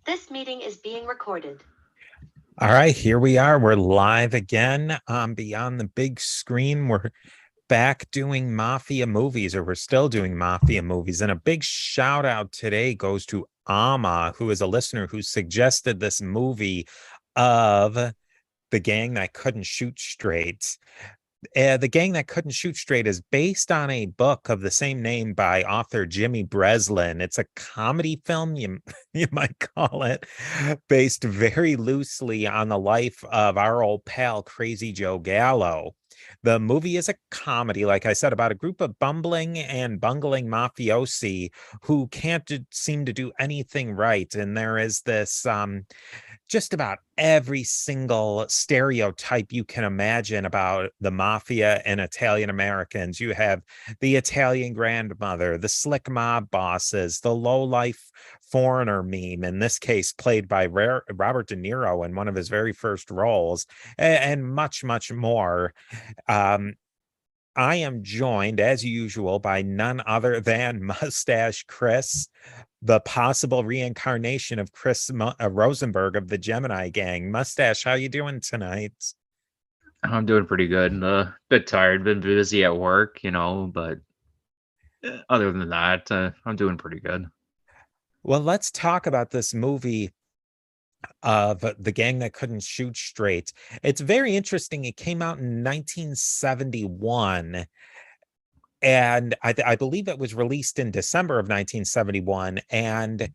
This meeting is being recorded. All right, here we are. We're live again on Beyond the Big Screen. We're back doing mafia movies, or we're still doing mafia movies. And a big shout out today goes to Ama, who is a listener who suggested this movie of The Gang That Couldn't Shoot Straight. The Gang That Couldn't Shoot Straight is based on a book of the same name by author Jimmy Breslin. It's a comedy film, you might call it, based very loosely on the life of our old pal, Crazy Joe Gallo. The movie is a comedy, like I said, about a group of bumbling and bungling mafiosi who can't seem to do anything right. And there is this just about every single stereotype you can imagine about the mafia and Italian Americans. You have the Italian grandmother, the slick mob bosses, the low life foreigner meme, in this case played by Robert De Niro in one of his very first roles, and much, much more. Um, I am joined, as usual, by none other than Mustache Chris, the possible reincarnation of Chris Rosenberg of the Gemini Gang. Mustache, how you doing tonight? I'm doing pretty good. Bit tired, been busy at work, but other than that, I'm doing pretty good. Well, let's talk about this movie of The Gang That Couldn't Shoot Straight. It's very interesting. It came out in 1971, and I believe it was released in December of 1971, and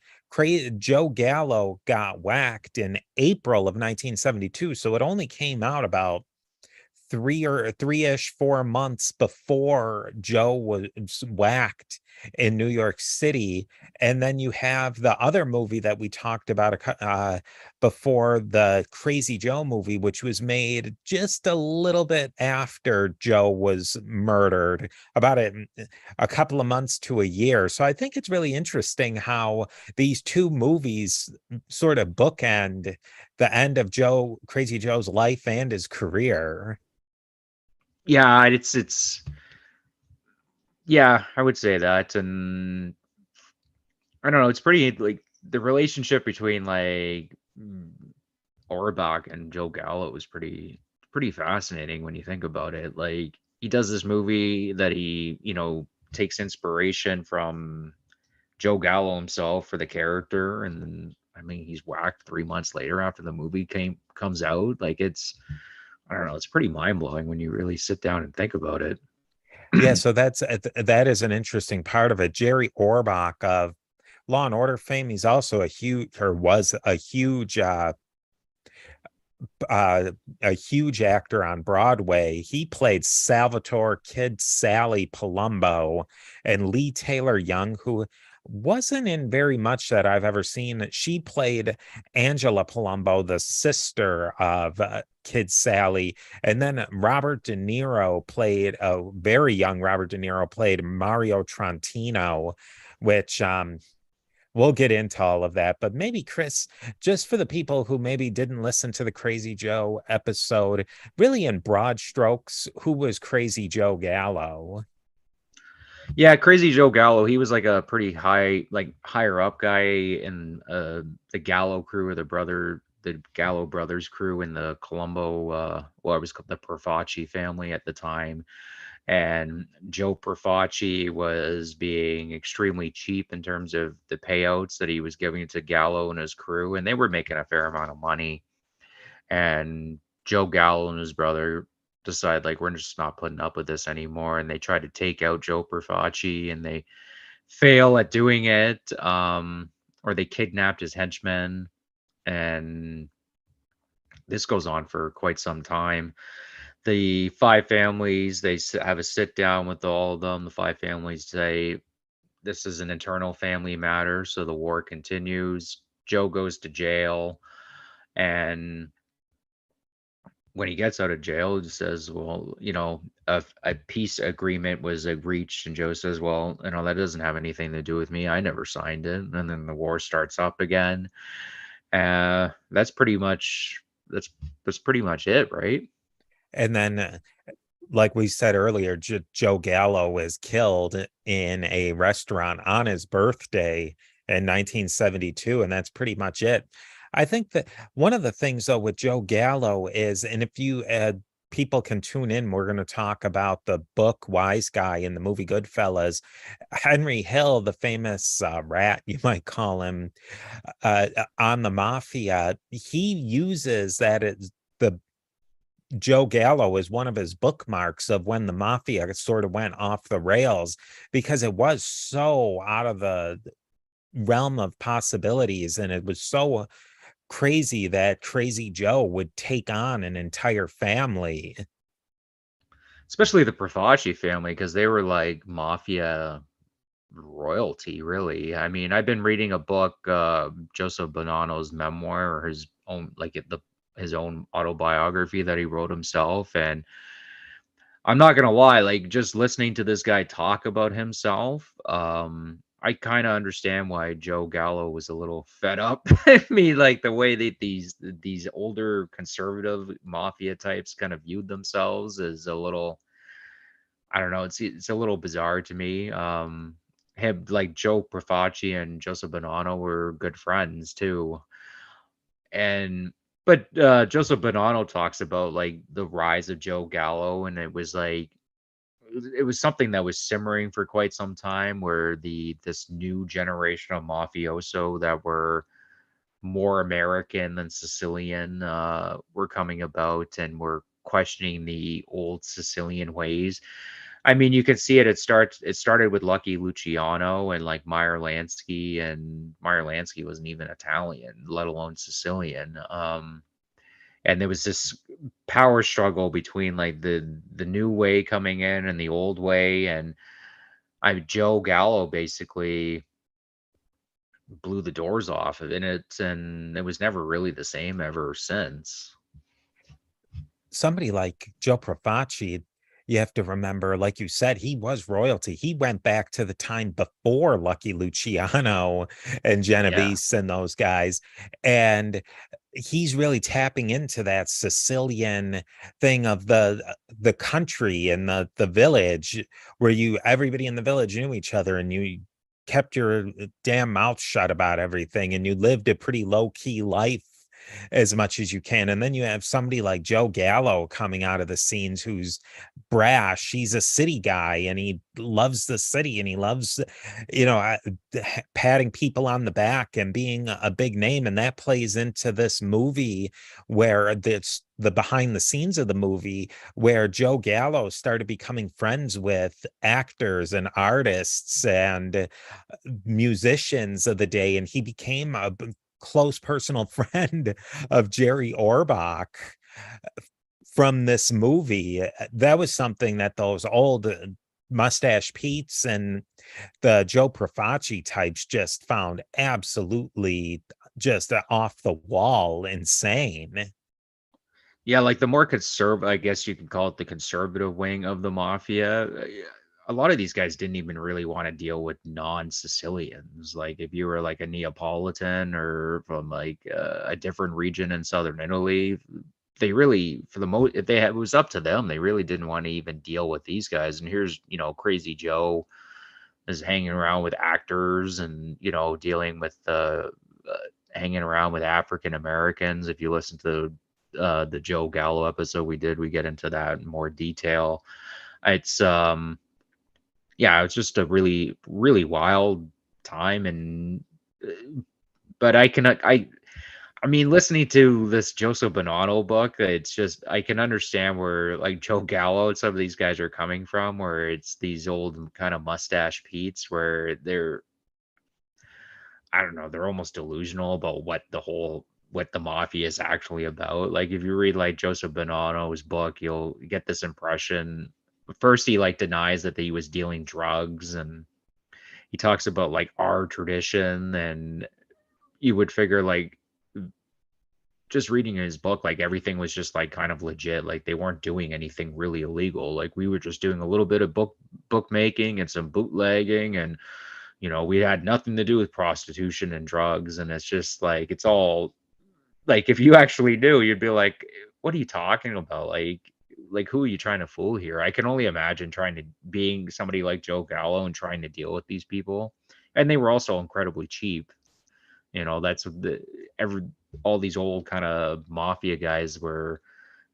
Joe Gallo got whacked in April of 1972, so it only came out about 4 months before Joe was whacked in New York City. And then you have the other movie that we talked about before, the Crazy Joe movie, which was made just a little bit after Joe was murdered, about a couple of months to a year. So I think it's really interesting how these two movies sort of bookend the end of Crazy Joe's life and his career. Yeah, it's yeah, I would say that, and I don't know, it's pretty like the relationship between Orbach and Joe Gallo was pretty fascinating when you think about it. Like he does this movie that he takes inspiration from Joe Gallo himself for the character, and then I mean he's whacked 3 months later after the movie comes out. Like it's I don't know, it's pretty mind blowing when you really sit down and think about it. Yeah, so that is an interesting part of it. Jerry Orbach of Law and Order fame, he's also was uh, a huge actor on Broadway. He played Salvatore Kid Sally Palumbo, and Lee Taylor Young, who wasn't in very much that I've ever seen. She played Angela Palumbo, the sister of Kid Sally. And then Robert De Niro played a very young Robert De Niro played Mario Trantino, which we'll get into all of that. But maybe, Chris, just for the people who maybe didn't listen to the Crazy Joe episode, really in broad strokes, who was Crazy Joe Gallo? Yeah, Crazy Joe Gallo, he was like a pretty higher up guy in the Gallo crew, or the Gallo brothers crew in the Colombo, well, it was called the Perfacci family at the time. And Joe Perfacci was being extremely cheap in terms of the payouts that he was giving to Gallo and his crew, and they were making a fair amount of money. And Joe Gallo and his brother decide like we're just not putting up with this anymore, and they try to take out Joe Perfacci, and they fail at doing it, or they kidnapped his henchmen, and this goes on for quite some time. The five families, they have a sit down with all of them. The five families say this is an internal family matter, so the war continues. Joe goes to jail, and when he gets out of jail, he says, "Well, a peace agreement was reached." And Joe says, "Well, that doesn't have anything to do with me. I never signed it." And then the war starts up again. That's pretty much that's pretty much it, right? And then, like we said earlier, Joe Gallo was killed in a restaurant on his birthday in 1972, and that's pretty much it. I think that one of the things though with Joe Gallo is, and if you people can tune in, we're going to talk about the book Wise Guy in the movie Goodfellas. Henry Hill, the famous rat, you might call him, on the mafia, he uses that as the Joe Gallo is one of his bookmarks of when the mafia sort of went off the rails, because it was so out of the realm of possibilities, and it was so crazy that Crazy Joe would take on an entire family. Especially the Profaci family, because they were like mafia royalty, really. I mean, I've been reading a book, Joseph Bonanno's memoir, or his own, like his own autobiography that he wrote himself. And I'm not gonna lie, like just listening to this guy talk about himself, I kind of understand why Joe Gallo was a little fed up. I mean, like the way that these older conservative mafia types kind of viewed themselves is a little, I don't know, it's a little bizarre to me. Him, like Joe Profaci and Joseph Bonanno were good friends too. And but Joseph Bonanno talks about like the rise of Joe Gallo, and it was like it was something that was simmering for quite some time, where this new generation of mafioso that were more American than Sicilian were coming about, and were questioning the old Sicilian ways. I mean, you can see it. It started with Lucky Luciano and like Meyer Lansky, and Meyer Lansky wasn't even Italian, let alone Sicilian. And there was this power struggle between like the new way coming in and the old way, and Joe Gallo basically blew the doors off of it, and it was never really the same ever since. Somebody like Joe Profaci, you have to remember, like you said, he was royalty. He went back to the time before Lucky Luciano and Yeah. Genovese and those guys. And he's really tapping into that Sicilian thing of the country and the village, where everybody in the village knew each other, and you kept your damn mouth shut about everything, and you lived a pretty low-key life as much as you can. And then you have somebody like Joe Gallo coming out of the scenes, who's brash. He's a city guy, and he loves the city, and he loves, patting people on the back and being a big name. And that plays into this movie, where that's the behind the scenes of the movie, where Joe Gallo started becoming friends with actors and artists and musicians of the day, and he became a close personal friend of Jerry Orbach from this movie. That was something that those old Mustache Pete's and the Joe Profaci types just found absolutely just off the wall insane. Yeah, like the more conservative, I guess you could call it the conservative wing of the mafia. A lot of these guys didn't even really want to deal with non-Sicilians. Like if you were like a Neapolitan or from like a different region in southern Italy, they really, for the most, if it was up to them, they really didn't want to even deal with these guys. And here's, Crazy Joe is hanging around with actors, and dealing with hanging around with African Americans. If you listen to the Joe Gallo episode we did, we get into that in more detail. It's yeah, it's just a really really wild time. And but I mean, listening to this Joseph Bonanno book, it's just I can understand where like Joe Gallo and some of these guys are coming from, where it's these old kind of mustache Pete's, where they're, I don't know, they're almost delusional about what the mafia is actually about. Like if you read like Joseph Bonanno's book, you'll get this impression. First, he like denies that he was dealing drugs, and he talks about like our tradition, and you would figure like just reading his book, like everything was just like kind of legit. Like they weren't doing anything really illegal. Like we were just doing a little bit of bookmaking and some bootlegging, and we had nothing to do with prostitution and drugs. And it's just like it's all like if you actually knew, you'd be like, what are you talking about? Like who are you trying to fool here? I can only imagine trying to being somebody like Joe Gallo and trying to deal with these people. and they were also incredibly cheap. That's what all these old kind of mafia guys were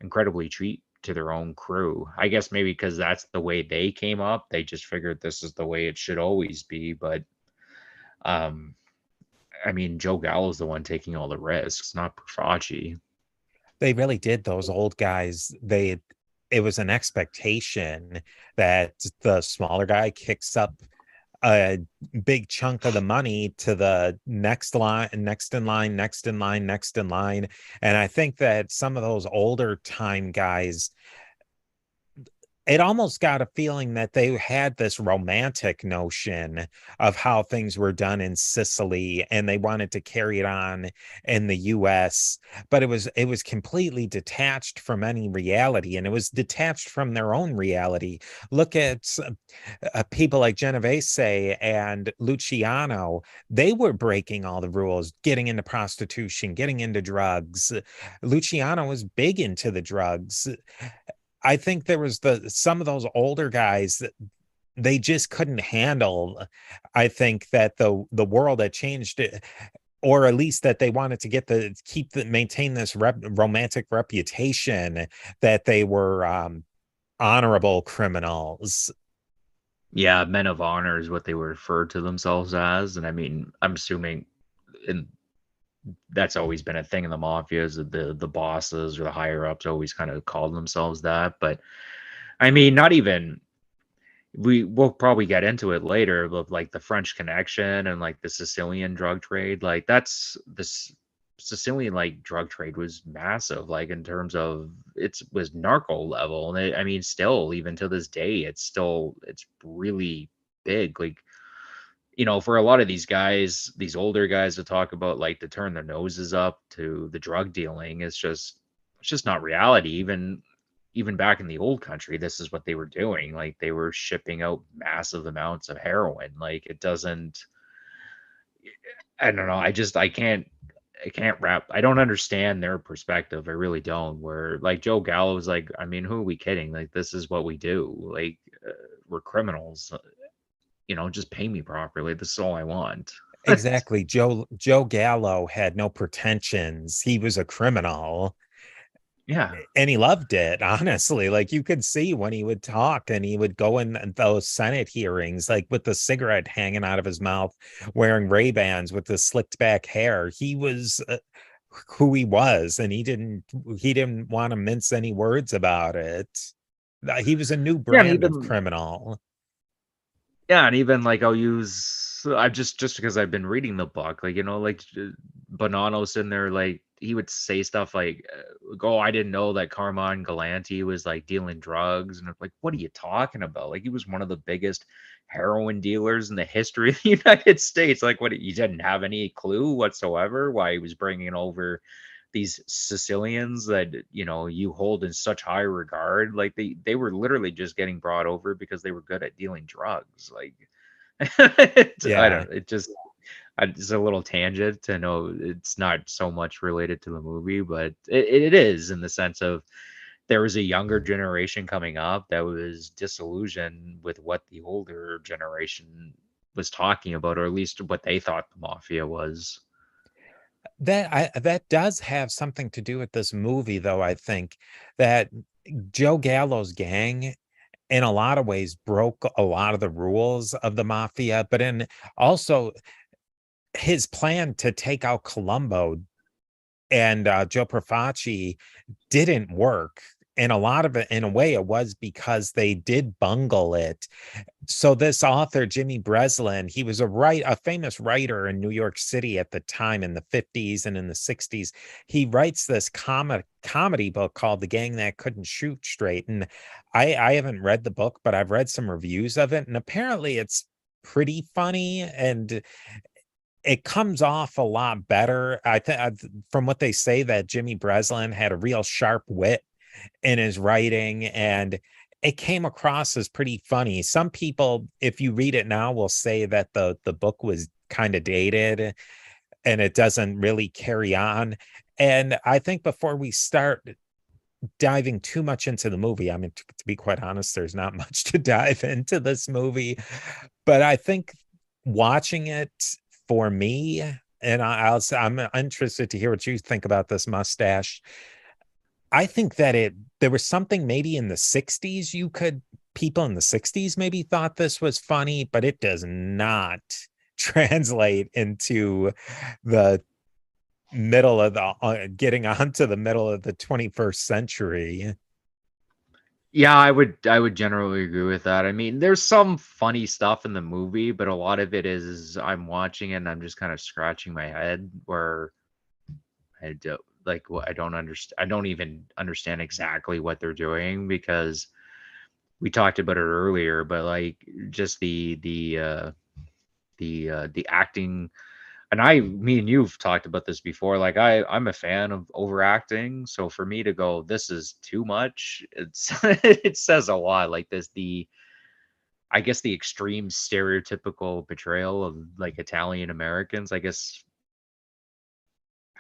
incredibly cheap to their own crew. I guess maybe because that's the way they came up. They just figured this is the way it should always be. But um, I mean, Joe Gallo's the one taking all the risks, not Profaci. They really did. Those old guys, it was an expectation that the smaller guy kicks up a big chunk of the money to the next line, next in line, next in line, next in line. And I think that some of those older time guys, it almost got a feeling that they had this romantic notion of how things were done in Sicily, and they wanted to carry it on in the US, but it was completely detached from any reality, and it was detached from their own reality. Look at people like Genovese and Luciano. They were breaking all the rules, getting into prostitution, getting into drugs. Luciano was big into the drugs. I think there was some of those older guys that they just couldn't handle. I think that the world had changed, or at least that they wanted to maintain this romantic reputation that they were honorable criminals. Yeah, men of honor is what they were referred to themselves as. And I mean, I'm assuming in that's always been a thing in the mafia, is that the bosses or the higher ups always kind of called themselves that. But I mean, not even we'll probably get into it later, but like the French Connection and like the Sicilian drug trade, like that's this Sicilian like drug trade was massive, like in terms of it was narco level. And I mean, still even to this day, it's really big. Like, for a lot of these guys, these older guys to talk about like to turn their noses up to the drug dealing, it's just not reality. Even back in the old country, this is what they were doing. Like they were shipping out massive amounts of heroin. Like it doesn't, I don't know. I don't understand their perspective. I really don't. Where like Joe Gallo was like, I mean, who are we kidding? Like this is what we do. Like we're criminals. Just pay me properly. This is all I want. Exactly. Joe Gallo had no pretensions. He was a criminal. Yeah. And he loved it, honestly. Like you could see when he would talk and he would go in those Senate hearings, like with the cigarette hanging out of his mouth, wearing Ray-Bans with the slicked back hair. He was who he was, and he didn't want to mince any words about it. He was a new Yeah, and brand of even criminal. like I've just because I've been reading the book, like like Bonanno's in there, like he would say stuff like, "Oh, I didn't know that Carmine Galanti was like dealing drugs," and I'm like, "What are you talking about? Like he was one of the biggest heroin dealers in the history of the United States. Like what? You didn't have any clue whatsoever why he was bringing over these Sicilians that you hold in such high regard. Like they were literally just getting brought over because they were good at dealing drugs. Like I Yeah. don't. It just it's a little tangent to know it's not so much related to the movie, but it is in the sense of there was a younger generation coming up that was disillusioned with what the older generation was talking about, or at least what they thought the mafia was. That does have something to do with this movie, though. I think that Joe Gallo's gang, in a lot of ways, broke a lot of the rules of the mafia, but in also his plan to take out Colombo and Joe Profaci didn't work. And a lot of it, in a way, it was because they did bungle it. So this author, Jimmy Breslin, he was a famous writer in New York City at the time in the 50s and in the 60s. He writes this comedy book called The Gang That Couldn't Shoot Straight. And I haven't read the book, but I've read some reviews of it. And apparently it's pretty funny, and it comes off a lot better. I think, from what they say, that Jimmy Breslin had a real sharp wit in his writing, and it came across as pretty funny. Some people, if you read it now, will say that the book was kind of dated and it doesn't really carry on. And I think before we start diving too much into the movie, I mean, to be quite honest, there's not much to dive into this movie, but I think watching it for me, and I'm interested to hear what you think about this mustache. I think that there was something maybe in the 60s people in the 60s maybe thought this was funny, but it does not translate into the middle of the getting onto the middle of the 21st century. Yeah, I would generally agree with that. I mean, there's some funny stuff in the movie, but a lot of it is I'm watching it and I'm just kind of scratching my head where I do like what I don't understand. I don't even understand exactly what they're doing because we talked about it earlier, but like just the acting, and me and you've talked about this before. Like I'm a fan of overacting, so for me to go, this is too much. It's it says a lot. Like this, I guess the extreme stereotypical portrayal of like Italian Americans. I guess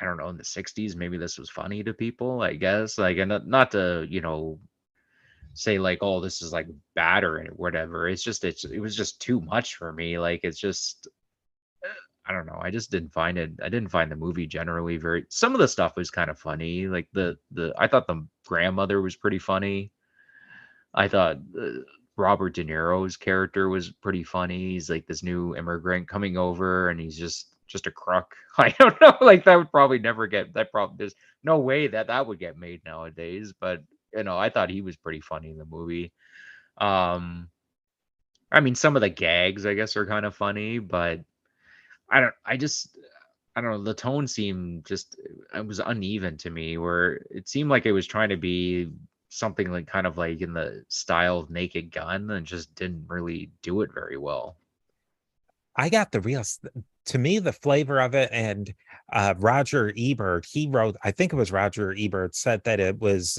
I don't know in the '60s, maybe this was funny to people. I guess like and not to say like oh this is like bad or whatever. It was just too much for me. Like it's just I don't know. I just didn't find it. I didn't find the movie generally very. Some of the stuff was kind of funny. Like I thought the grandmother was pretty funny. I thought Robert De Niro's character was pretty funny. He's like this new immigrant coming over, and he's just a crook. I don't know. Like that would probably never get that. Probably there's no way that would get made nowadays. But I thought he was pretty funny in the movie. Um, I mean, some of the gags I guess are kind of funny, but I don't know, the tone seemed just it was uneven to me where it seemed like it was trying to be something like kind of like in the style of Naked Gun and just didn't really do it very well. I got to me, the flavor of it, and Roger Ebert, I think it was Roger Ebert said that it was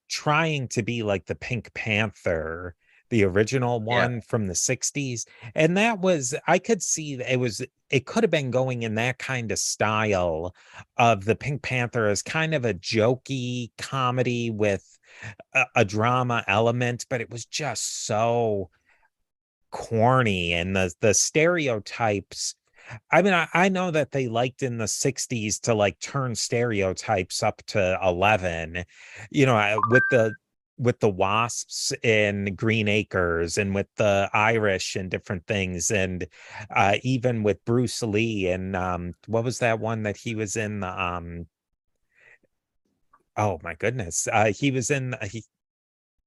trying to be like the Pink Panther, the original Yeah. one from the 60s. And I could see it could have been going in that kind of style of the Pink Panther as kind of a jokey comedy with a drama element, but it was just so corny, and the stereotypes. I mean, I know that they liked in the 60s to like turn stereotypes up to 11, with the wasps in Green Acres and with the Irish and different things, and even with Bruce Lee and what was that one that he was in, oh my goodness, he was in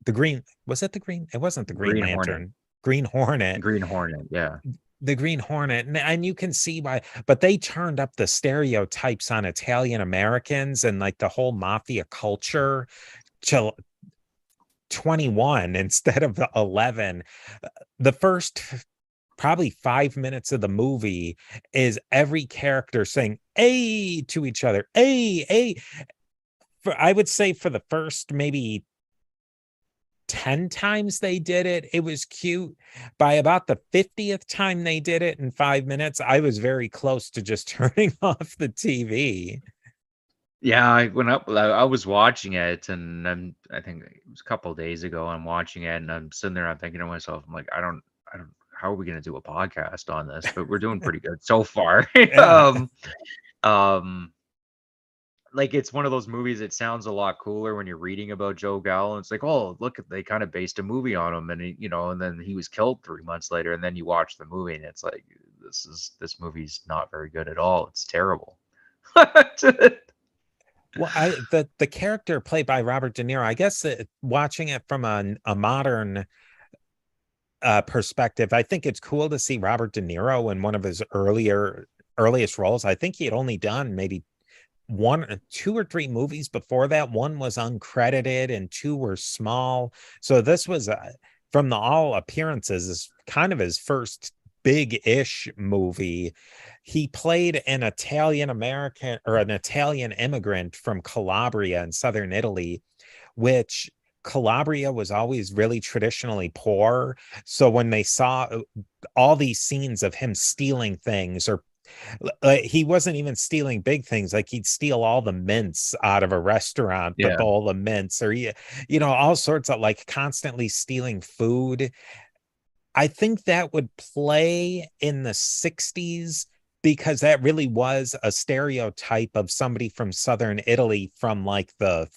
the green, was it the green, it wasn't the Green Green Hornet. Lantern, Green Hornet. Green Hornet, yeah. The Green Hornet, and you can see why, but they turned up the stereotypes on Italian Americans and like the whole mafia culture to 21 instead of the 11. The first probably 5 minutes of the movie is every character saying "a" to each other, "a." I would say for the first maybe 10 times they did it, it was cute. By about the 50th time they did it in 5 minutes, I was very close to just turning off the TV. Yeah, I was watching it, and I think it was a couple of days ago. I'm watching it, and I'm sitting there. I'm thinking to myself, I'm like, I don't. How are we gonna do a podcast on this? But we're doing pretty good so far. Yeah. Like it's one of those movies. It sounds a lot cooler when you're reading about Joe Gallo. It's like, oh, look, they kind of based a movie on him, and and then he was killed 3 months later, and then you watch the movie, and it's like, this movie's not very good at all. It's terrible. Well, the character played by Robert De Niro, I guess watching it from a modern perspective, I think it's cool to see Robert De Niro in one of his earliest roles. I think he had only done maybe two or three movies before that. One was uncredited and two were small. So this was, from all appearances, is kind of his first big-ish movie. He played an Italian American, or an Italian immigrant from Calabria in southern Italy, which Calabria was always really traditionally poor. So when they saw all these scenes of him stealing things, or he wasn't even stealing big things, like he'd steal all the mints out of a restaurant, the Yeah. bowl of mints, or all sorts of, like, constantly stealing food. I think that would play in the 60s because that really was a stereotype of somebody from Southern Italy from like the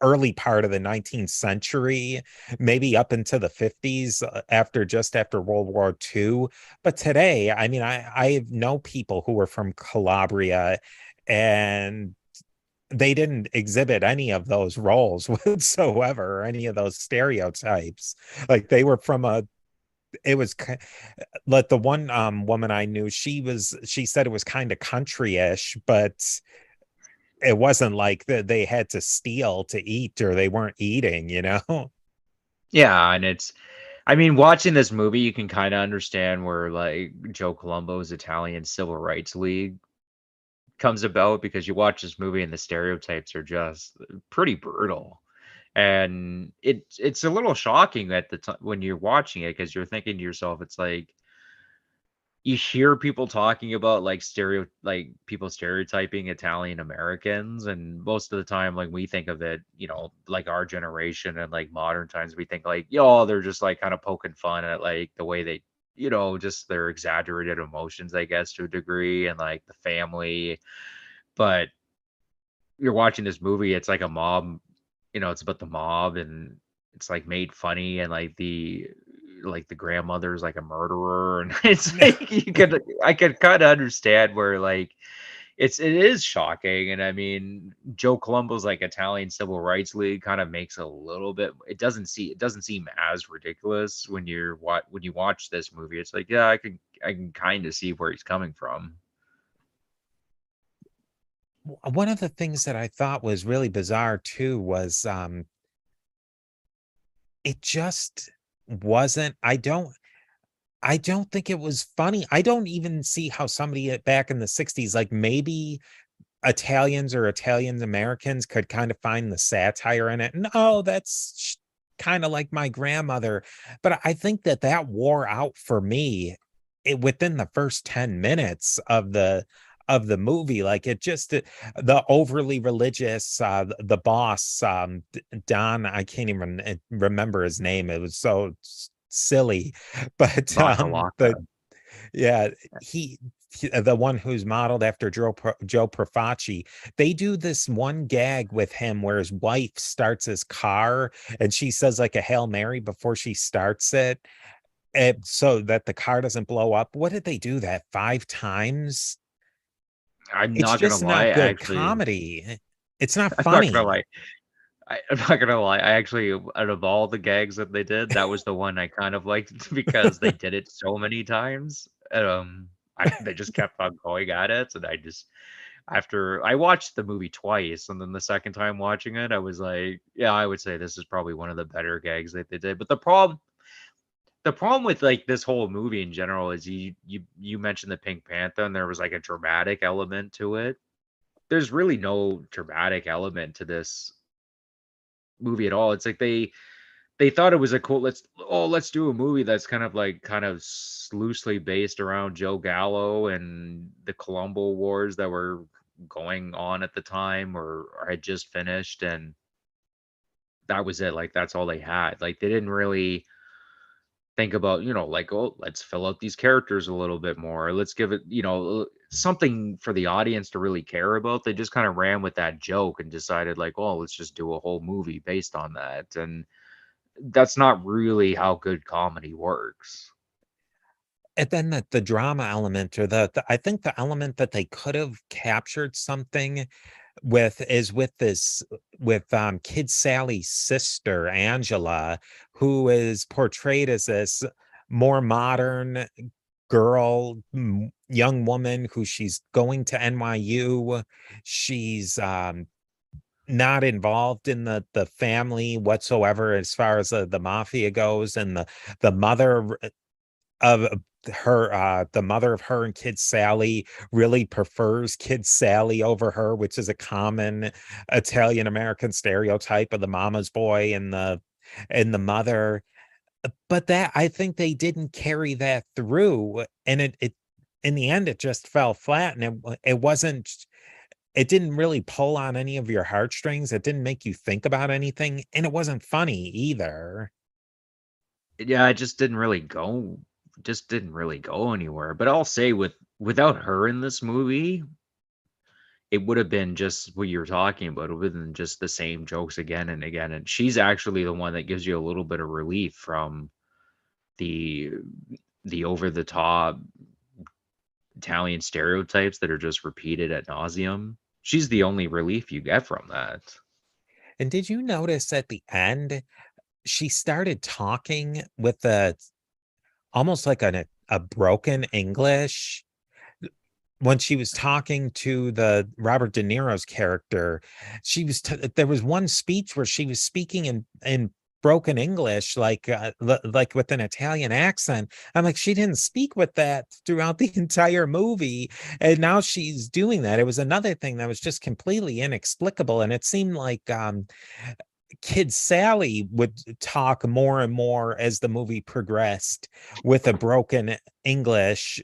early part of the 19th century, maybe up into the 50s, after World War II. But today, I mean, I know people who were from Calabria, and they didn't exhibit any of those roles whatsoever, or any of those stereotypes. Like they were from a it was like the one woman I knew, she said it was kind of country-ish, but it wasn't like that they had to steal to eat or they weren't eating, you know? Yeah, and I mean, watching this movie, you can kind of understand where like Joe Colombo's Italian Civil Rights League comes about, because you watch this movie and the stereotypes are just pretty brutal. And it's a little shocking at the time when you're watching it, because you're thinking to yourself, it's like you hear people talking about like people stereotyping Italian Americans, and most of the time, like we think of it, like our generation and like modern times, we think like, yo, they're just like kind of poking fun at like the way they, just their exaggerated emotions, I guess, to a degree, and like the family. But you're watching this movie, it's like a mob, it's about the mob, and it's like made funny, and like the grandmother's like a murderer, and it's like I could kind of understand where like it is shocking. And I mean, Joe Colombo's like Italian Civil Rights League kind of makes a little bit, it doesn't seem as ridiculous when when you watch this movie. It's like, yeah, I can kind of see where he's coming from. One of the things that I thought was really bizarre too was it just wasn't I don't think it was funny. I don't even see how somebody back in the 60s, like maybe Italians or Italian Americans, could kind of find the satire in it. No, that's kind of like my grandmother. But I think that wore out for me within the first 10 minutes of the movie. Like it just the overly religious, the boss, Don, I can't even remember his name. It was so silly. But Bonalaka. yeah, he the one who's modeled after Joe Profaci. They do this one gag with him where his wife starts his car and she says like a Hail Mary before she starts it, so that the car doesn't blow up. What did they do that 5 times? I'm It's not gonna just lie, not good comedy. It's not I'm not gonna funny. lie. I'm not gonna lie. I actually, out of all the gags that they did, that was the one I kind of liked because they did it so many times. They just kept on going at it, and after I watched the movie twice, and then the second time watching it, I was like, yeah, I would say this is probably one of the better gags that they did. But the problem with like this whole movie in general is you mentioned the Pink Panther, and there was like a dramatic element to it. There's really no dramatic element to this movie at all. It's like they thought it was a cool, let's do a movie that's kind of loosely based around Joe Gallo and the Colombo Wars that were going on at the time, or had just finished, and that was it. Like that's all they had. Like they didn't really think about, like, oh, let's fill out these characters a little bit more. Let's give it, something for the audience to really care about. They just kind of ran with that joke and decided like, oh, let's just do a whole movie based on that. And that's not really how good comedy works. And then the drama element, or I think the element that they could have captured something with is with this with Kid Sally's sister Angela, who is portrayed as this more modern girl, young woman, who she's going to NYU. She's not involved in the family whatsoever as far as the mafia goes, and the mother of the mother of her and Kid Sally really prefers Kid Sally over her, which is a common Italian American stereotype of the mama's boy and the mother. But that, I think they didn't carry that through, and it in the end it just fell flat, and it didn't really pull on any of your heartstrings. It didn't make you think about anything, and it wasn't funny either. Yeah, it just didn't really go anywhere. But I'll say without her in this movie, it would have been just what you're talking about. It would have been just the same jokes again and again. And she's actually the one that gives you a little bit of relief from the the over the top Italian stereotypes that are just repeated at nauseum. She's the only relief you get from that. And did you notice at the end, she started talking with a almost like a broken English when she was talking to the Robert De Niro's character. There was one speech where she was speaking in broken English, like like with an Italian accent. I'm like, she didn't speak with that throughout the entire movie, and now she's doing that. It was another thing that was just completely inexplicable, and it seemed like Kid Sally would talk more and more as the movie progressed with a broken English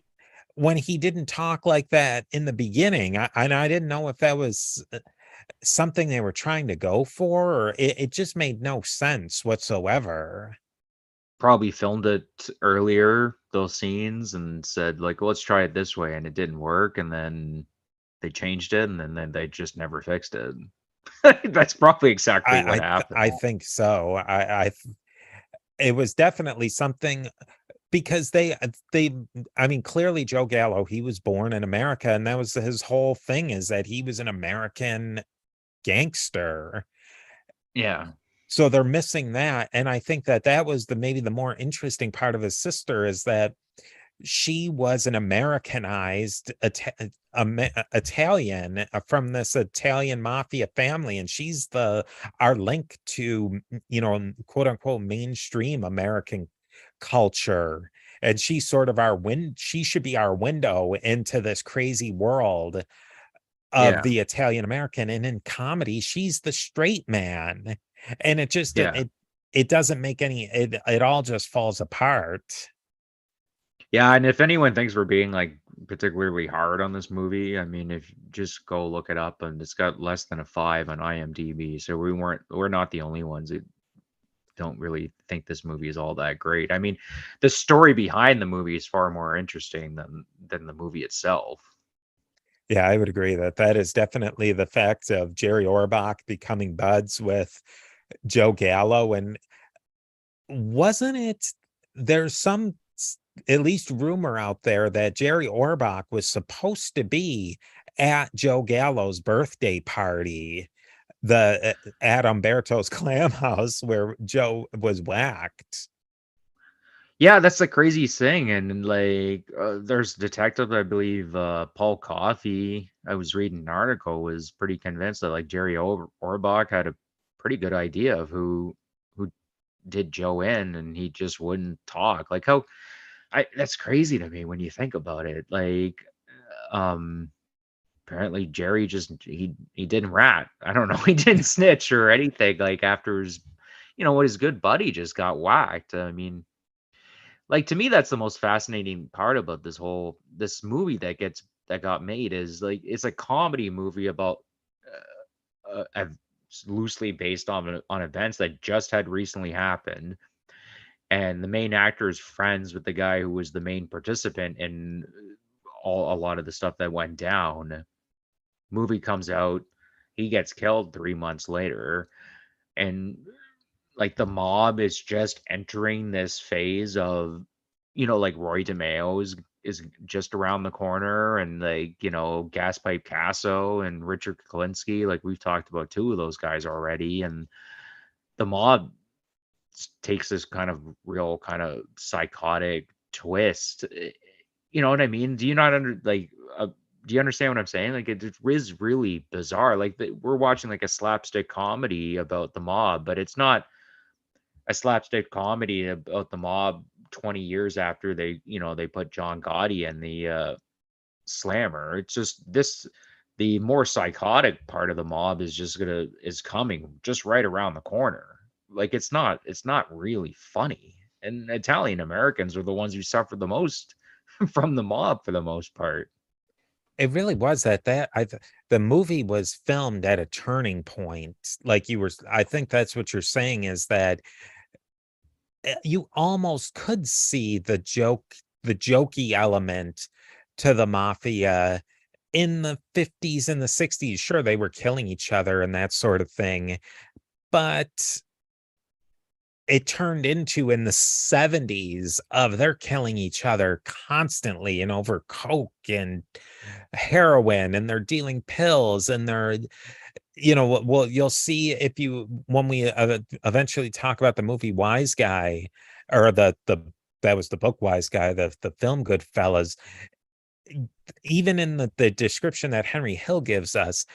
when he didn't talk like that in the beginning. And I didn't know if that was something they were trying to go for, or it just made no sense whatsoever. Probably filmed it earlier, those scenes, and said, like, "Well, let's try it this way," and it didn't work, and then they changed it, and then they just never fixed it. That's probably exactly what happened. I think so. It was definitely something because I mean, clearly Joe Gallo, he was born in America, and that was his whole thing, is that he was an American gangster. Yeah. So they're missing that, and I think that that was maybe the more interesting part of his sister, is that she was an Americanized Italian, from this Italian mafia family, and she's our link to, quote unquote, mainstream American culture. And she's sort of she should be our window into this crazy world of Yeah. the Italian American. And in comedy, she's the straight man. And Yeah. it doesn't make it all just falls apart. Yeah, and if anyone thinks we're being, like, particularly hard on this movie, I mean, if you just go look it up, and it's got less than a 5 on IMDb, so we're not the only ones that don't really think this movie is all that great. I mean, the story behind the movie is far more interesting than the movie itself. Yeah, I would agree that that is definitely the fact of Jerry Orbach becoming buds with Joe Gallo. And wasn't it, there's some at least rumor out there that Jerry Orbach was supposed to be at Joe Gallo's birthday party, the at Umberto's Clam House, where Joe was whacked. Yeah, that's the craziest thing, and, like, there's a detective, I believe, Paul Coffey, I was reading an article, was pretty convinced that, like, Jerry Orbach had a pretty good idea of who did Joe in, and he just wouldn't talk. Like, how I that's crazy to me when you think about it. Like, um, apparently Jerry just he didn't rat. I don't know. He didn't snitch or anything. Like, after his good buddy just got whacked. I mean, like, to me, that's the most fascinating part about this movie that got made, is, like, it's a comedy movie about loosely based on events that just had recently happened, and the main actor is friends with the guy who was the main participant in a lot of the stuff that went down. Movie comes out, he gets killed 3 months later, and, like, the mob is just entering this phase of, like, Roy DeMeo is just around the corner, and, like, Gaspipe Casso and Richard Kuklinski, like, we've talked about two of those guys already, and the mob takes this kind of real kind of psychotic twist. You know what I mean? Do you not do you understand what I'm saying? Like, it is really bizarre. Like, we're watching, like, a slapstick comedy about the mob, but it's not a slapstick comedy about the mob 20 years after they put John Gotti in the slammer. It's just the more psychotic part of the mob is coming just right around the corner. Like, it's not really funny. And Italian Americans are the ones who suffer the most from the mob for the most part. It really was the movie was filmed at a turning point. Like, I think that's what you're saying, is that you almost could see the jokey element to the mafia in the 50s and the 60s. Sure, they were killing each other and that sort of thing, but it turned into in the 70s of they're killing each other constantly and over coke and heroin, and they're dealing pills, and they're, well, you'll see if you when we eventually talk about the movie Wise Guy, or the that was the book Wise Guy, the film Goodfellas. Even in the description that Henry Hill gives us,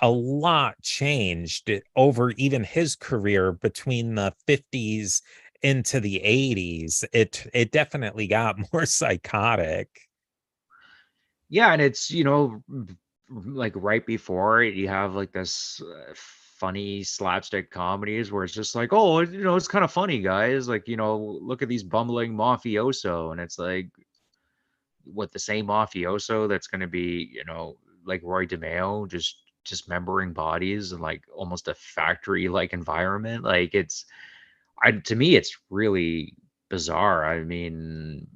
a lot changed over even his career between the 50s into the 80s. It definitely got more psychotic. Yeah, and it's, like right before it, you have like this funny slapstick comedies where it's just like, oh, it's kind of funny, guys. Like, look at these bumbling mafioso, and it's like, what, the same mafioso that's going to be, like Roy DeMeo, just dismembering bodies in like almost a factory like environment. Like, to me, it's really bizarre. I mean,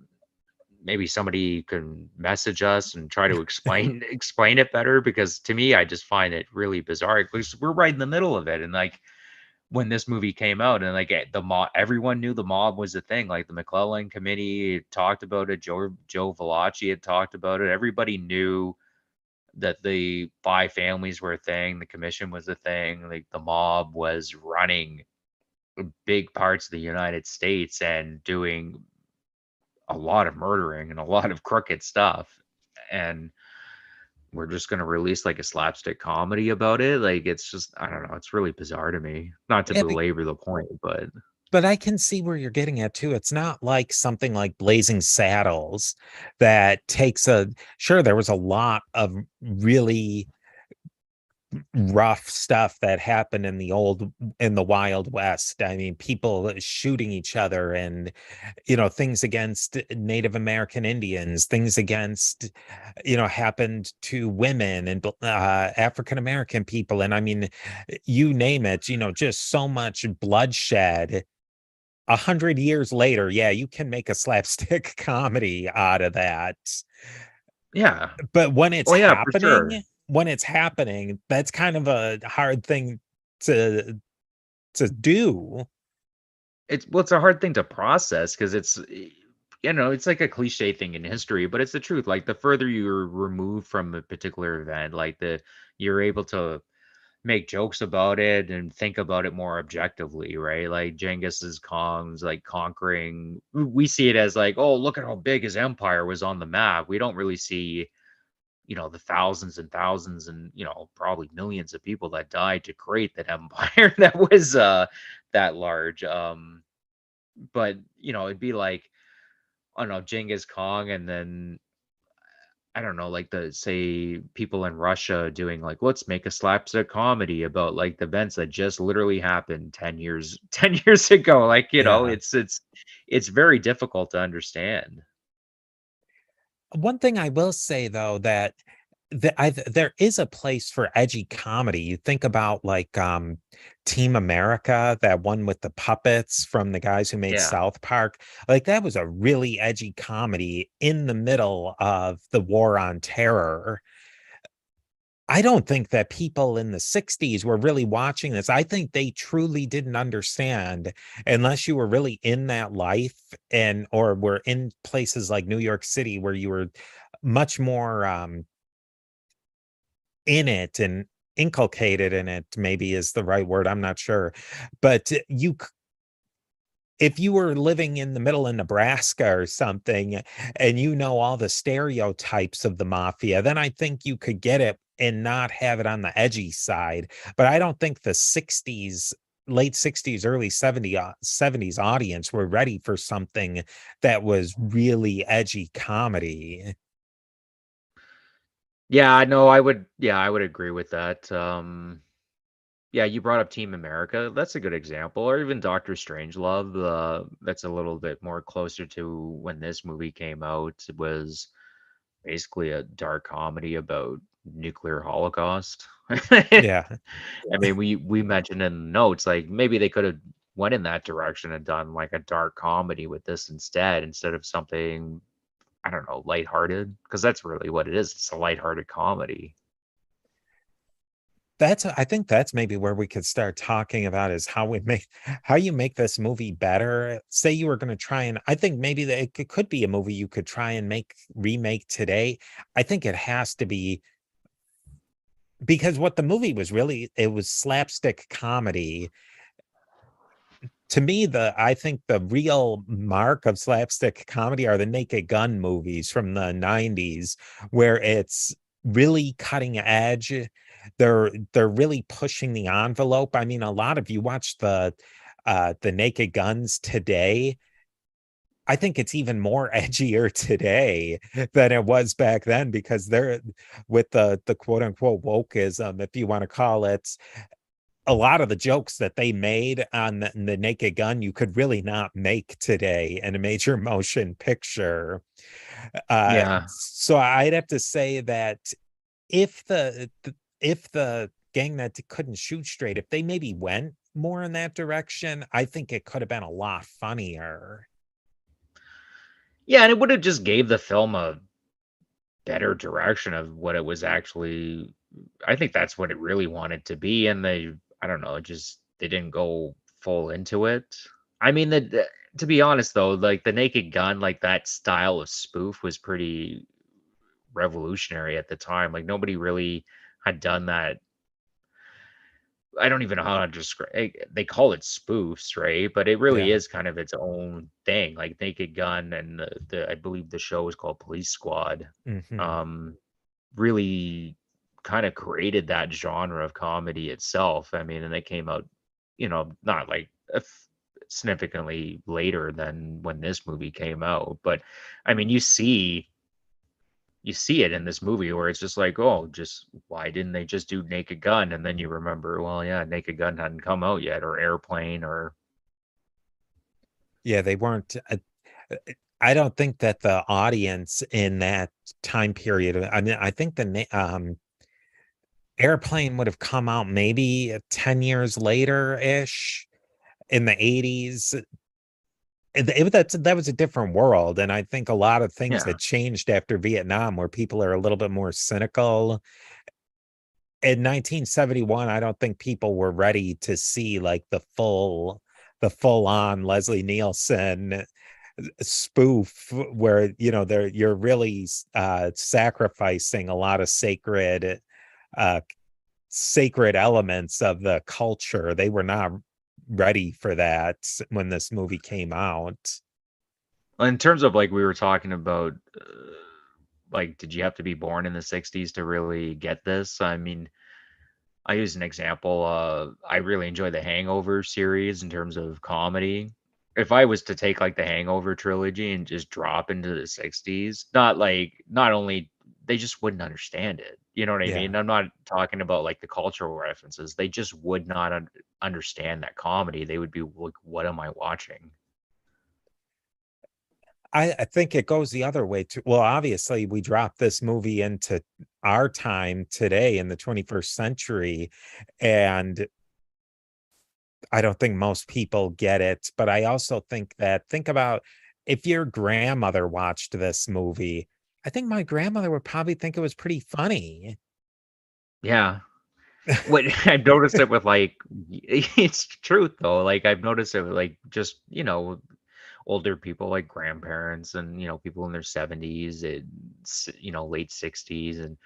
maybe somebody can message us and try to explain it better, because to me, I just find it really bizarre, because we're right in the middle of it. And like, when this movie came out, and like the mob, everyone knew the mob was a thing. Like the McClellan Committee had talked about it, Joe Valachi had talked about it. Everybody knew that the five families were a thing, the commission was a thing, like the mob was running big parts of the United States and doing a lot of murdering and a lot of crooked stuff. And we're just going to release like a slapstick comedy about it. Like, it's just, I don't know, it's really bizarre to me. Not to Yeah, belabor the point, but I can see where you're getting at too. It's not like something like Blazing Saddles that takes sure, there was a lot of really rough stuff that happened in the Wild West. I mean, people shooting each other, and things against Native American Indians, things against happened to women and African American people, and I mean, you name it, just so much bloodshed. 100 years later, yeah, you can make a slapstick comedy out of that. yeah. But when it's Oh yeah, for sure. happening, that's kind of a hard thing to do. It's a hard thing to process, because it's like a cliche thing in history, but it's the truth. Like, the further you're removed from a particular event, like you're able to make jokes about it and think about it more objectively, right? Like Khan's like conquering, we see it as like, oh, look at how big his empire was on the map. We don't really see, the thousands and thousands and, probably millions of people that died to create that empire that was that large. But it'd be like, I don't know, Genghis Khan, and then I don't know, like the say people in Russia doing like, let's make a slapstick comedy about like the events that just literally happened 10 years 10 years ago. Like, Yeah. it's very difficult to understand. One thing I will say though, that there is a place for edgy comedy. You think about like Team America, that one with the puppets from the guys who made Yeah. South Park. Like, that was a really edgy comedy in the middle of the war on terror. I don't think that people in the 60s were really watching this. I think they truly didn't understand, unless you were really in that life, and or were in places like New York City where you were much more in it and inculcated in it, maybe is the right word. I'm not sure. But if you were living in the middle of Nebraska or something, and all the stereotypes of the mafia, then I think you could get it and not have it on the edgy side. But I don't think the 60s, late 60s, early 70s audience were ready for something that was really edgy comedy. Yeah, no, I would agree with that. Yeah, you brought up Team America. That's a good example. Or even Doctor Strangelove. That's a little bit more closer to when this movie came out. It was basically a dark comedy about nuclear holocaust. I Yeah. mean, we mentioned in the notes, like maybe they could have went in that direction and done like a dark comedy with this instead of something, I don't know, lighthearted, because that's really what it is. It's a lighthearted comedy. I think that's maybe where we could start talking about is how you make this movie better. Say you were going to try, and I think maybe that it could be a movie you could try and remake today. I think it has to be, because what the movie was really, it was slapstick comedy. To me, I think the real mark of slapstick comedy are the Naked Gun movies from the 90s, where it's really cutting edge. They're really pushing the envelope. I mean, a lot of you watch the Naked Guns today. I think it's even more edgier today than it was back then, because they're with the quote unquote wokeism, if you want to call it. A lot of the jokes that they made on the Naked Gun, you could really not make today in a major motion picture. Yeah. So I'd have to say that if the gang that couldn't shoot straight, if they maybe went more in that direction, I think it could have been a lot funnier. Yeah, and it would have just gave the film a better direction of what it was actually. I think that's what it really wanted to be, and I don't know, just they didn't go full into it. I mean, to be honest though, like the Naked Gun, like that style of spoof was pretty revolutionary at the time. Like nobody really had done that. I don't even know how to describe. They call it spoofs, right? But it really Yeah. is kind of its own thing. Like Naked Gun, and the I believe the show is called Police Squad. Mhm. Um, really kind of created that genre of comedy itself. I mean, and they came out, not like significantly later than when this movie came out, but I mean, you see it in this movie where it's just like, oh, just why didn't they just do Naked Gun? And then you remember, well, yeah, Naked Gun hadn't come out yet, or Airplane, or Yeah, they weren't. I don't think that the audience in that time period. I mean, I think Airplane would have come out maybe 10 years later ish in the 80s. That was a different world. And I think a lot of things yeah, had changed after Vietnam, where people are a little bit more cynical. In 1971, I don't think people were ready to see like the full on Leslie Nielsen spoof, where you're really sacrificing a lot of uh sacred elements of the culture. They were not ready for that when this movie came out. in terms of like we were talking about, like, did you have to be born in the 60s to really get this? I mean, I use an example. I really enjoy the Hangover series in terms of comedy. If I was to take like the Hangover trilogy and just drop into the 60s, not only they just wouldn't understand it. You know what I Yeah. mean? I'm not talking about like the cultural references. They just would not understand that comedy. They would be like, "What am I watching?" I think it goes the other way too. Well, obviously, we dropped this movie into our time today in the 21st century, and I don't think most people get it. But I also think about if your grandmother watched this movie, I think my grandmother would probably think it was pretty funny. Yeah. What I've noticed it with like it's truth though. Like I've noticed it with like just, older people like grandparents and people in their 70s and late 60s, and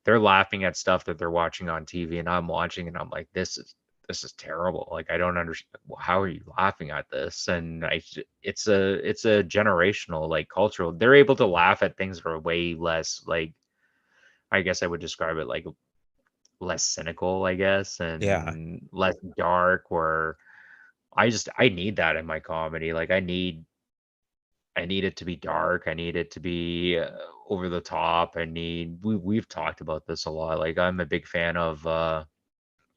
they're laughing at stuff that they're watching on TV, and I'm watching and I'm like, this is terrible. Like I don't understand, how are you laughing at this? And it's a generational, like, cultural. They're able to laugh at things that are way less, like, I guess I would describe it like less cynical, I guess, Yeah. and less dark, where I need that in my comedy. Like I need it to be dark. I need it to be over the top. We've talked about this a lot. Like I'm a big fan of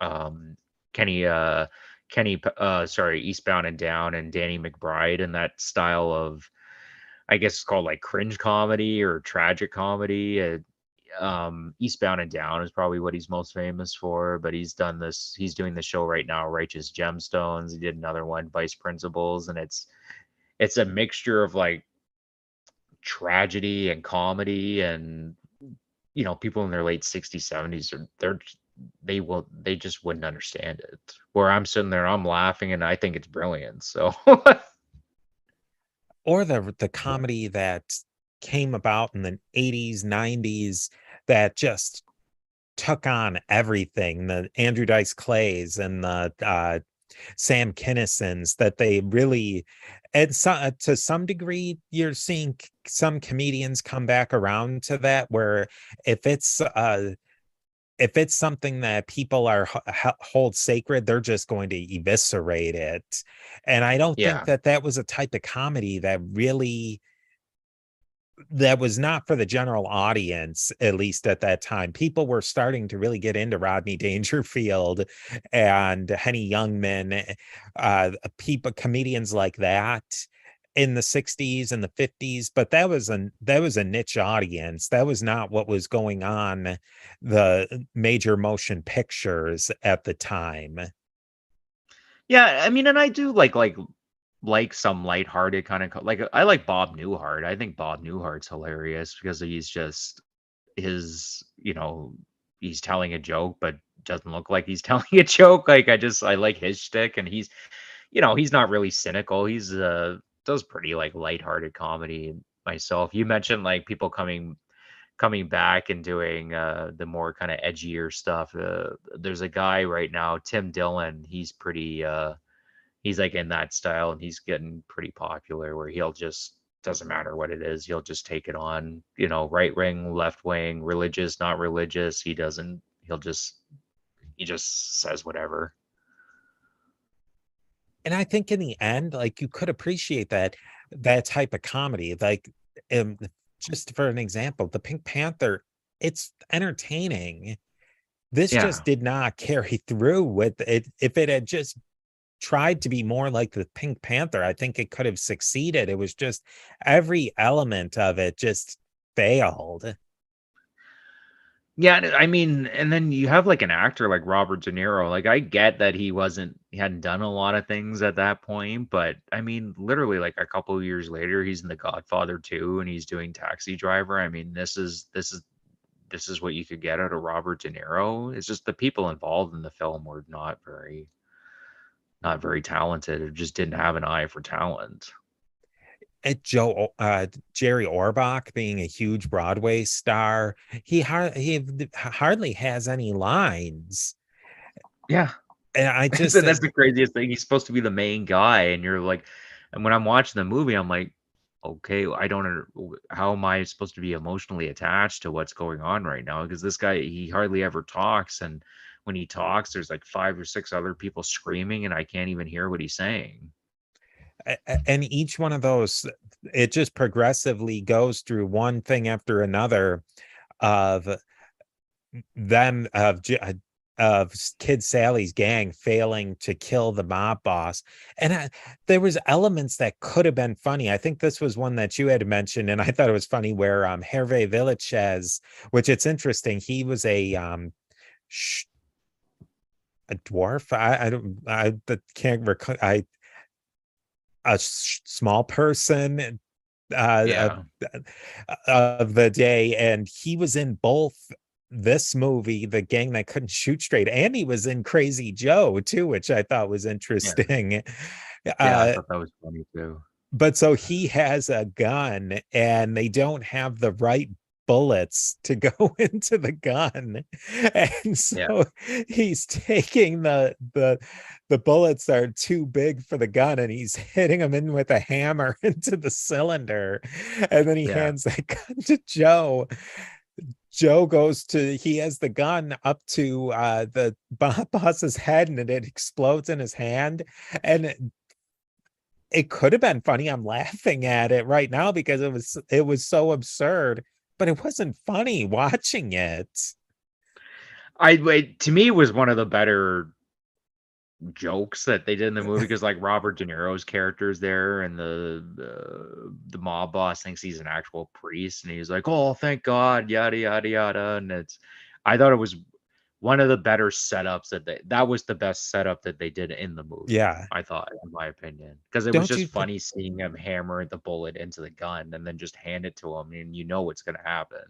um Kenny sorry, Eastbound and Down, and Danny McBride, and that style of, I guess it's called like cringe comedy or tragic comedy. Eastbound and Down is probably what he's most famous for, but he's doing the show right now, Righteous Gemstones. He did another one, Vice Principals, and it's a mixture of like tragedy and comedy, and people in their late 60s, 70s they just wouldn't understand it. Where I'm sitting there, I'm laughing and I think it's brilliant. So Or the comedy that came about in the 80s, 90s that just took on everything. The Andrew Dice Clays and the Sam Kinnisons, that they really, and to some degree, you're seeing some comedians come back around to that, where if it's something that people hold sacred, they're just going to eviscerate it. And I don't think yeah. that was a type of comedy that was not for the general audience, at least at that time. People were starting to really get into Rodney Dangerfield and Henny Youngman, comedians like that in the 60s and the 50s, but that was a niche audience. That was not what was going on the major motion pictures at the time. Yeah, I mean, and I do like some lighthearted kind of like, I like Bob Newhart. I think Bob Newhart's hilarious because he's just he's telling a joke but doesn't look like he's telling a joke. Like I like his shtick, and he's not really cynical. He's does pretty like lighthearted comedy myself. You mentioned like people coming back and doing the more kind of edgier stuff. There's a guy right now, Tim Dillon. He's pretty he's like in that style, and he's getting pretty popular, where he'll just, doesn't matter what it is, he'll just take it on, right wing, left wing, religious, not religious. He just says whatever. And I think in the end, like, you could appreciate that type of comedy. Like, um, just for an example, the Pink Panther, it's entertaining. This Yeah. just did not carry through with it. If it had just tried to be more like the Pink Panther, I think it could have succeeded. It was just every element of it just failed. Yeah, I mean, and then you have like an actor like Robert De Niro. Like, I get that he hadn't done a lot of things at that point, but I mean, literally like a couple of years later, he's in The Godfather 2 and he's doing Taxi Driver. I mean, this is what you could get out of Robert De Niro. It's just the people involved in the film were not very talented, or just didn't have an eye for talent. Jerry Orbach being a huge Broadway star, he hardly has any lines. Yeah. And I just that's the craziest thing. He's supposed to be the main guy, and you're like, and when I'm watching the movie, I'm like, okay, how am I supposed to be emotionally attached to what's going on right now? Because this guy, he hardly ever talks, and when he talks, there's like 5 or 6 other people screaming, and I can't even hear what he's saying. And each one of those, it just progressively goes through one thing after another of them, of Kid Sally's gang failing to kill the mob boss. And there was elements that could have been funny. I think this was one that you had mentioned, and I thought it was funny, where Hervé Villechaize, which, it's interesting, he was a dwarf. I can't recall. A small person Yeah. of the day, and he was in both this movie, The Gang That Couldn't Shoot Straight, and he was in Crazy Joe too, which I thought was interesting. Yeah, I thought that was funny too. But so he has a gun, and they don't have the right bullets to go into the gun, and so he's taking the bullets are too big for the gun, and he's hitting them in with a hammer into the cylinder, and then he hands that gun to Joe. Joe he has the gun up to the boss's head, and it explodes in his hand, and it could have been funny. I'm laughing at it right now because it was so absurd, but it wasn't funny watching it. To me, it was one of the better jokes that they did in the movie, because like Robert De Niro's character is there, and the mob boss thinks he's an actual priest, and he's like, "Oh, thank God," yada yada yada, and I thought it was one of the better setups that was the best setup that they did in the movie. Yeah. I thought, in my opinion, because it was Don't just you think? funny seeing him hammer the bullet into the gun and then just hand it to him, and you know what's gonna happen.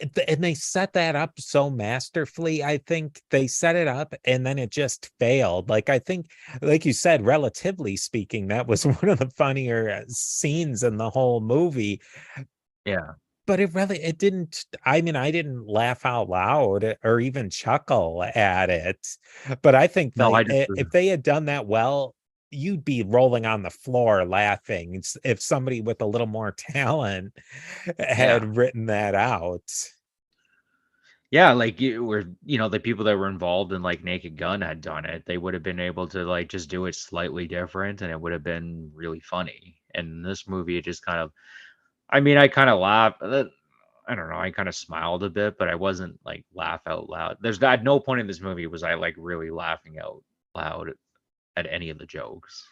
And they set that up so masterfully. I think they set it up and then it just failed. Like, I think, like you said, relatively speaking, that was one of the funnier scenes in the whole movie. Yeah. But it didn't. I mean, I didn't laugh out loud or even chuckle at it. But I think No, I like just if they had done that well, you'd be rolling on the floor laughing if somebody with a little more talent yeah. had written that out. Yeah, like the people that were involved in like Naked Gun had done it. They would have been able to like just do it slightly different and it would have been really funny. And in this movie, it just kind of, I mean, I kind of laughed. I don't know. I kind of smiled a bit, but I wasn't like laugh out loud. At no point in this movie was I like really laughing out loud at any of the jokes.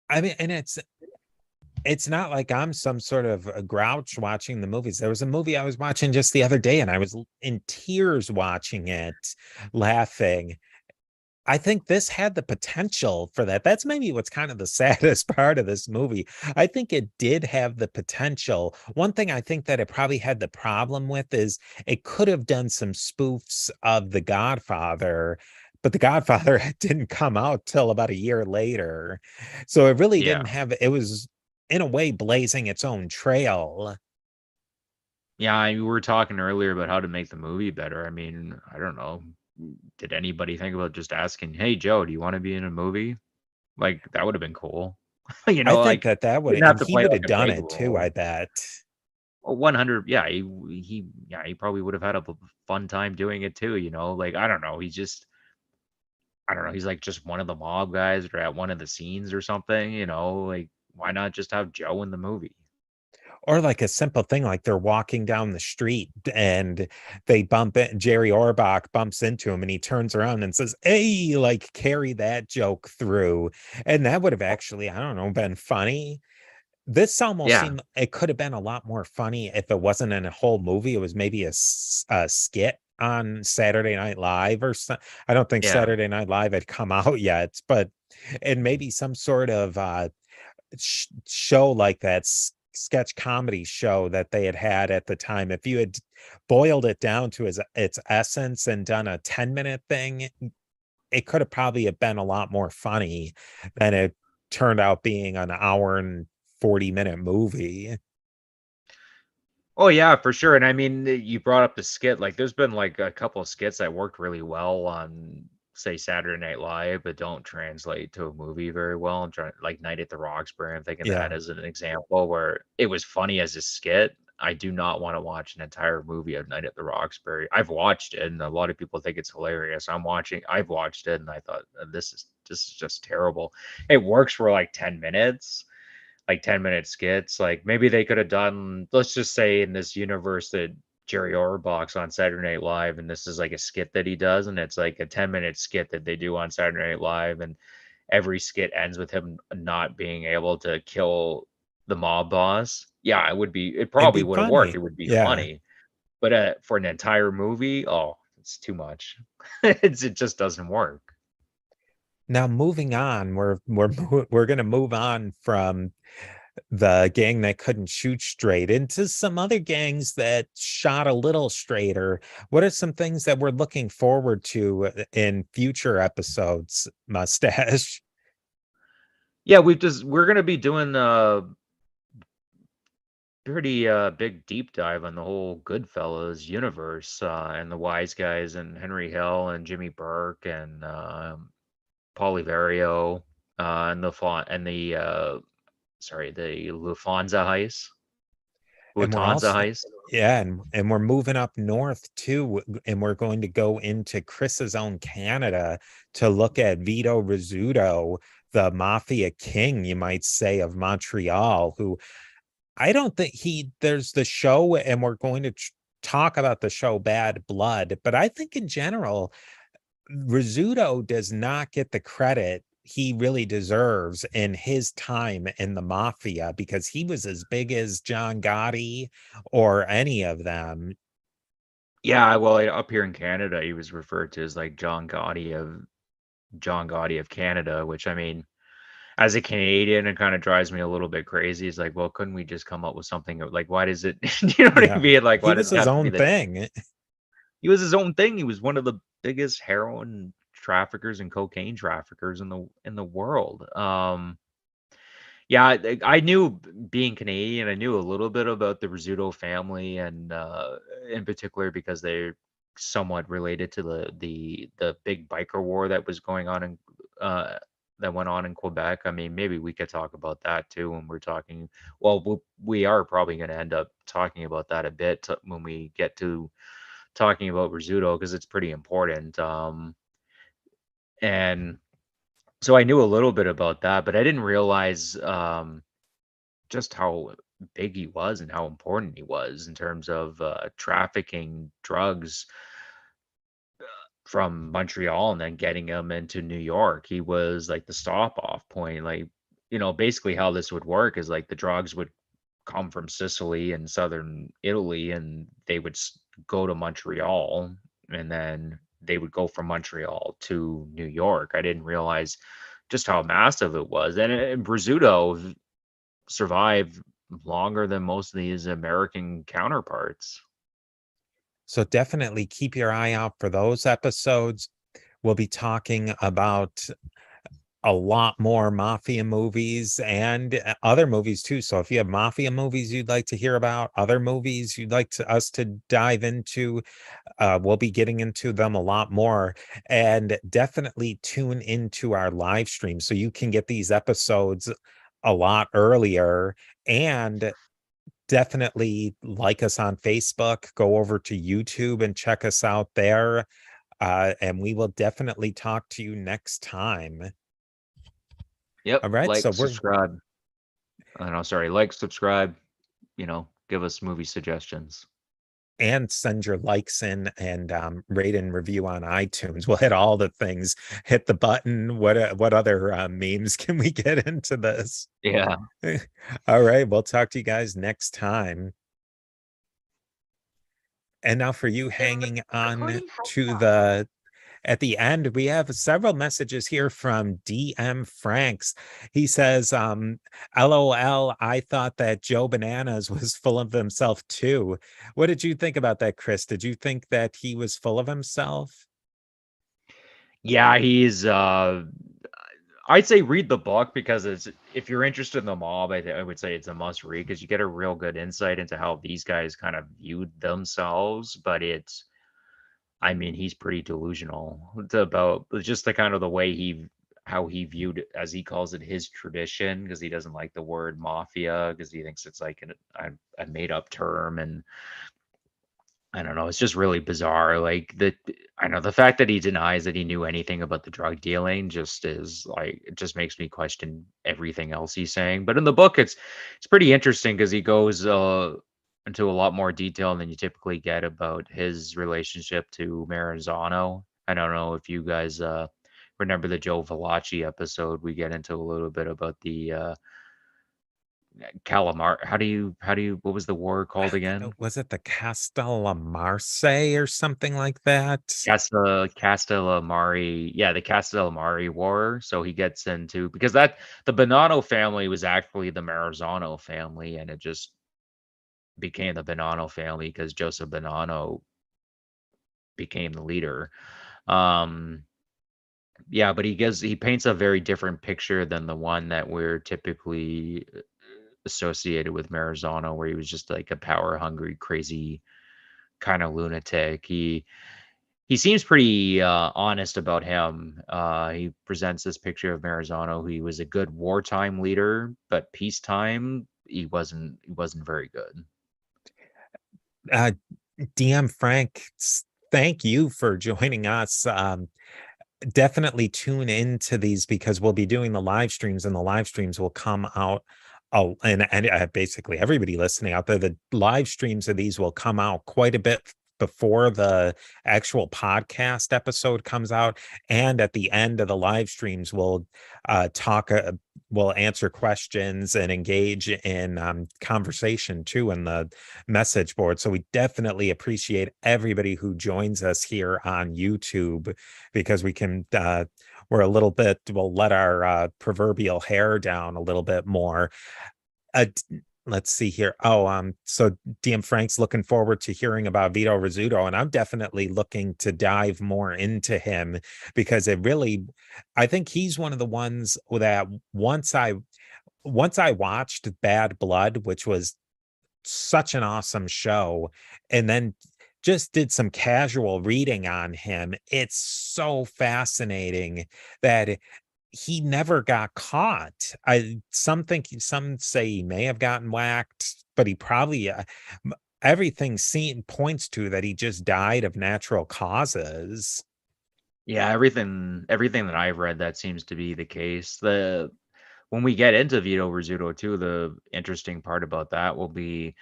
I mean, and it's not like I'm some sort of a grouch watching the movies. There was a movie I was watching just the other day and I was in tears watching it, laughing. I think this had the potential for that. That's maybe what's kind of the saddest part of this movie. I think it did have the potential. One thing I think that it probably had the problem with is it could have done some spoofs of The Godfather, but The Godfather didn't come out till about a year later. So it really Yeah. didn't have, it was in a way blazing its own trail. Yeah, we were talking earlier about how to make the movie better. I mean, I don't know. Did anybody think about just asking, "Hey Joe, do you want to be in a movie?" Like that would have been cool. I think Like that that would, didn't have and to he play would like have a done big it too, I role. bet. 100, yeah, he probably would have had a fun time doing it too, like I don't know, I don't know, he's like just one of the mob guys or at one of the scenes or something, like why not just have Joe in the movie? Or like a simple thing like they're walking down the street and they bump it, Jerry Orbach bumps into him and he turns around and says, "Hey," like carry that joke through. And that would have actually, I don't know, been funny. This almost Yeah, seemed it could have been a lot more funny if it wasn't in a whole movie. It was maybe a skit on Saturday Night Live or something. I don't think yeah. Saturday Night Live had come out yet, but and maybe some sort of show like that sketch comedy show that they had at the time. If you had boiled it down to its essence and done a 10-minute thing, it could have probably have been a lot more funny than it turned out being an hour and 40-minute movie. Oh yeah, for sure. And I mean, you brought up the skit. Like, there's been like a couple of skits that worked really well on, say, Saturday Night Live, but don't translate to a movie very well. I'm trying, like Night at the Roxbury. I'm thinking that Yeah. as an example where it was funny as a skit. I do not want to watch an entire movie of Night at the Roxbury. I've watched it, and a lot of people think it's hilarious. I've watched it, and I thought this is just terrible. It works for like 10 minutes, like 10-minute skits. Like maybe they could have done, let's just say in this universe that Jerry Orbach's on Saturday Night Live, and this is like a skit that he does, and it's like a 10-minute skit that they do on Saturday Night Live, and every skit ends with him not being able to kill the mob boss. Yeah, it It'd probably be would have worked. It funny. would be Yeah. funny. But for an entire movie, oh, it's too much. It just doesn't work. Now moving on, we're gonna move on from the gang that couldn't shoot straight into some other gangs that shot a little straighter. What are some things that we're looking forward to in future episodes, Mustache? Yeah, we're gonna be doing pretty big deep dive on the whole Goodfellas universe, and the Wise Guys and Henry Hill and Jimmy Burke and Paulie Vario, and the Lufthansa heist. And we're Lufthansa also, heist. yeah, and we're moving up north too, and we're going to go into Chris's own Canada to look at Vito Rizzuto, the mafia king, you might say, of Montreal, who I don't think there's the show, and we're going to talk about the show Bad Blood, but I think in general, Rizzuto does not get the credit he really deserves in his time in the mafia, because he was as big as John Gotti or any of them. Yeah, well, up here in Canada, he was referred to as like John Gotti of Canada, which I mean, as a Canadian, it kind of drives me a little bit crazy. It's like, well, couldn't we just come up with something like, why does it, you know what I Yeah. mean? Like, He why does was it his have to be own that? thing. He was his own thing. He was one of the biggest heroin traffickers and cocaine traffickers in the world. Yeah, I knew being Canadian, I knew a little bit about the Rizzuto family, and in particular because they're somewhat related to the big biker war that was going on in uh, that went on in Quebec. I mean, maybe we could talk about that too when we're talking. Well, we are probably going to end up talking about that a bit when we get to talking about Rizzuto, because it's pretty important. And so I knew a little bit about that, but I didn't realize just how big he was and how important he was in terms of trafficking drugs from Montreal and then getting them into New York. He was like the stop off point. Like, basically how this would work is like the drugs would come from Sicily and southern Italy, and they would go to Montreal, and then they would go from Montreal to New York. I didn't realize just how massive it was. And Brizzuto survived longer than most of these American counterparts. So definitely keep your eye out for those episodes. We'll be talking about a lot more mafia movies and other movies too. So if you have mafia movies you'd like to hear about, other movies you'd like us to dive into, we'll be getting into them a lot more. And definitely tune into our live stream so you can get these episodes a lot earlier. And definitely like us on Facebook, go over to YouTube and check us out there. And we will definitely talk to you next time. Yep. All right, so Like, we're subscribe. No, sorry. Like, subscribe, give us movie suggestions. and send your likes in and rate and review on iTunes. We'll hit all the things. Hit the button. What other memes can we get into this? Yeah. All right, we'll talk to you guys next time. And now for you hanging on Recording has to stopped. at the end, we have several messages here from DM Franks. He says, LOL, I thought that Joe Bananas was full of himself too. What did you think about that, Chris? Did you think that he was full of himself? Yeah, I'd say read the book, because if you're interested in the mob, I would say it's a must read, because you get a real good insight into how these guys kind of viewed themselves. But I mean, he's pretty delusional about just the kind of the way how he viewed, as he calls it, his tradition, because he doesn't like the word mafia, because he thinks it's like a made up term. And I don't know, it's just really bizarre. Like, I know the fact that he denies that he knew anything about the drug dealing just is like, it just makes me question everything else he's saying. But in the book, it's pretty interesting, because he goes into a lot more detail than you typically get about his relationship to Maranzano. I don't know if you guys remember the Joe Valachi episode. We get into a little bit about the Calamar. What was the war called again? Was it the Castellamarse or something like that? Castellamari, yeah, the Castellamari War. So he gets into, because the Bonanno family was actually the Maranzano family, and it just became the Bonanno family because Joseph Bonanno became the leader. Um, yeah, but he paints a very different picture than the one that we're typically associated with Maranzano, where he was just like a power hungry, crazy kind of lunatic. He seems pretty honest about him. He presents this picture of Maranzano, who he was a good wartime leader, but peacetime he wasn't very good. DM Frank, thank you for joining us. Definitely tune into these, because we'll be doing the live streams, and the live streams will come out. Oh, and basically everybody listening out there, the live streams of these will come out quite a bit before the actual podcast episode comes out, and at the end of the live streams, we'll we'll answer questions and engage in conversation too in the message board. So we definitely appreciate everybody who joins us here on YouTube, because we can we're a little bit, we'll let our proverbial hair down a little bit more. Let's see here. So DM Frank's looking forward to hearing about Vito Rizzuto, and I'm definitely looking to dive more into him, because I think he's one of the ones that once I watched Bad Blood, which was such an awesome show, and then just did some casual reading on him. It's so fascinating that he never got caught. Some say he may have gotten whacked, but he probably everything points to that he just died of natural causes. Yeah, everything that I've read, that seems to be the case. When we get into Vito Rizzuto too, the interesting part about that will be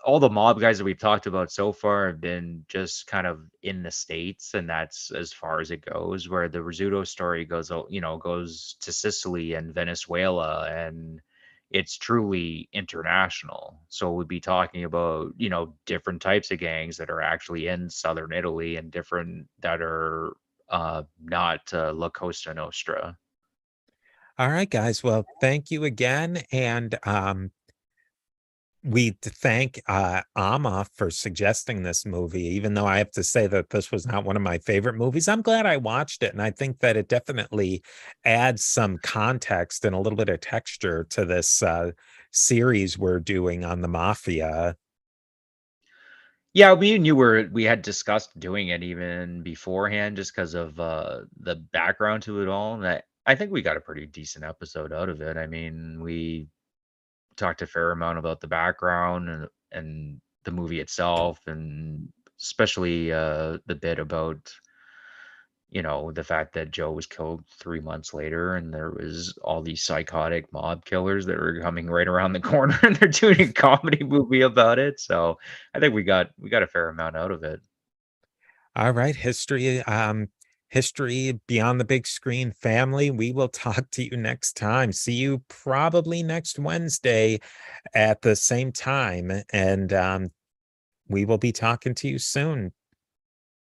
all the mob guys that we've talked about so far have been just kind of in the States, and that's as far as it goes. Where the Rizzuto story goes, goes to Sicily and Venezuela, and it's truly international. So we'd be talking about, different types of gangs that are actually in southern Italy, and different that are not La Costa Nostra. All right, guys. Well, thank you again. And we thank Ama for suggesting this movie, even though I have to say that this was not one of my favorite movies. I'm glad I watched it, and I think that it definitely adds some context and a little bit of texture to this series we're doing on the Mafia. Yeah, me and you we had discussed doing it even beforehand, just because of the background to it all. And I think we got a pretty decent episode out of it. I mean, we talked a fair amount about the background and the movie itself, and especially the bit about the fact that Joe was killed 3 months later, and there was all these psychotic mob killers that were coming right around the corner, and they're doing a comedy movie about it. So I think we got a fair amount out of it. All right, history beyond the big screen family. We will talk to you next time. See you probably next Wednesday at the same time, and we will be talking to you soon.